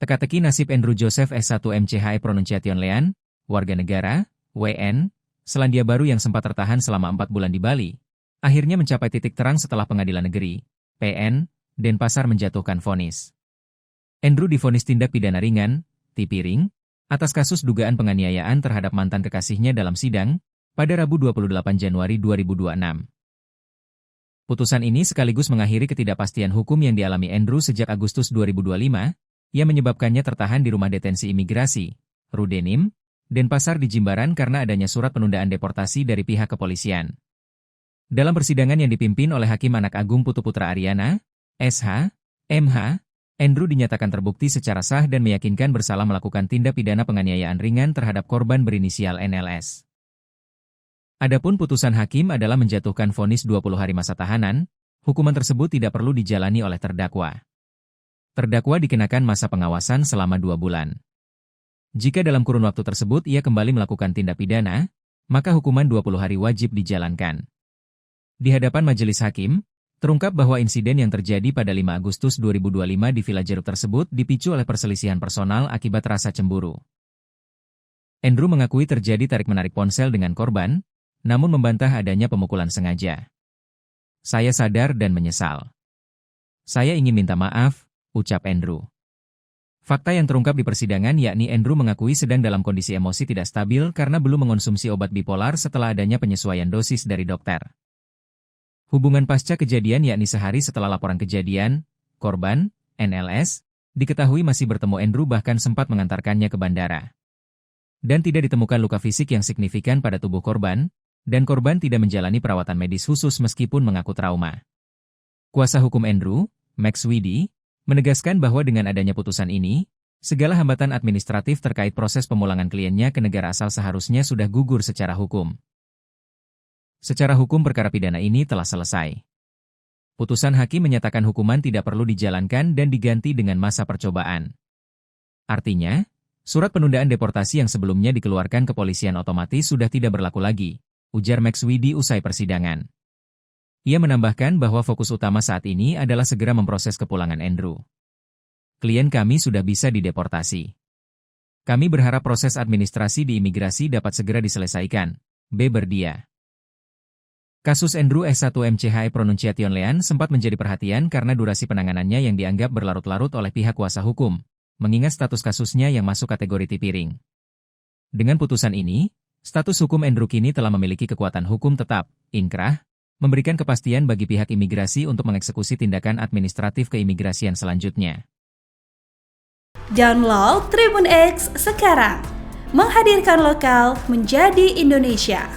Teka-teki nasib Andrew Joseph S1 MCHE Pronunciation Lean, warga negara, WN, Selandia Baru yang sempat tertahan selama 4 bulan di Bali, akhirnya mencapai titik terang setelah Pengadilan Negeri, PN, Denpasar menjatuhkan vonis. Andrew divonis tindak pidana ringan, Tipiring, atas kasus dugaan penganiayaan terhadap mantan kekasihnya dalam sidang, pada Rabu 28 Januari 2026. Putusan ini sekaligus mengakhiri ketidakpastian hukum yang dialami Andrew sejak Agustus 2025, yang menyebabkannya tertahan di rumah detensi imigrasi, Rudenim, Denpasar di Jimbaran karena adanya surat penundaan deportasi dari pihak kepolisian. Dalam persidangan yang dipimpin oleh Hakim Anak Agung Putu Putra Aryana, SH, MH, Andrew dinyatakan terbukti secara sah dan meyakinkan bersalah melakukan tindak pidana penganiayaan ringan terhadap korban berinisial NLS. Adapun putusan hakim adalah menjatuhkan vonis 20 hari masa tahanan, hukuman tersebut tidak perlu dijalani oleh terdakwa. Terdakwa dikenakan masa pengawasan selama 2 bulan. Jika dalam kurun waktu tersebut ia kembali melakukan tindak pidana, maka hukuman 20 hari wajib dijalankan. Di hadapan majelis hakim, terungkap bahwa insiden yang terjadi pada 5 Agustus 2025 di Villa Jeruk tersebut dipicu oleh perselisihan personal akibat rasa cemburu. Andrew mengakui terjadi tarik-menarik ponsel dengan korban, namun membantah adanya pemukulan sengaja. Saya sadar dan menyesal. Saya ingin minta maaf, ucap Andrew. Fakta yang terungkap di persidangan yakni Andrew mengakui sedang dalam kondisi emosi tidak stabil karena belum mengonsumsi obat bipolar setelah adanya penyesuaian dosis dari dokter. Hubungan pasca kejadian yakni sehari setelah laporan kejadian, korban, NLS, diketahui masih bertemu Andrew bahkan sempat mengantarkannya ke bandara. Dan tidak ditemukan luka fisik yang signifikan pada tubuh korban, dan korban tidak menjalani perawatan medis khusus meskipun mengaku trauma. Kuasa hukum Andrew, Max Widi, menegaskan bahwa dengan adanya putusan ini, segala hambatan administratif terkait proses pemulangan kliennya ke negara asal seharusnya sudah gugur secara hukum. Secara hukum perkara pidana ini telah selesai. Putusan hakim menyatakan hukuman tidak perlu dijalankan dan diganti dengan masa percobaan. Artinya, surat penundaan deportasi yang sebelumnya dikeluarkan kepolisian otomatis sudah tidak berlaku lagi, ujar Max Widi usai persidangan. Ia menambahkan bahwa fokus utama saat ini adalah segera memproses kepulangan Andrew. Klien kami sudah bisa dideportasi. Kami berharap proses administrasi di imigrasi dapat segera diselesaikan, B berdia. Kasus Andrew S1 MCHE Pronunciation Lean sempat menjadi perhatian karena durasi penanganannya yang dianggap berlarut-larut oleh pihak kuasa hukum, mengingat status kasusnya yang masuk kategori tipiring. Dengan putusan ini, status hukum Andrew kini telah memiliki kekuatan hukum tetap, inkrah, memberikan kepastian bagi pihak imigrasi untuk mengeksekusi tindakan administratif keimigrasian selanjutnya. Download Tribun X sekarang, menghadirkan lokal menjadi Indonesia.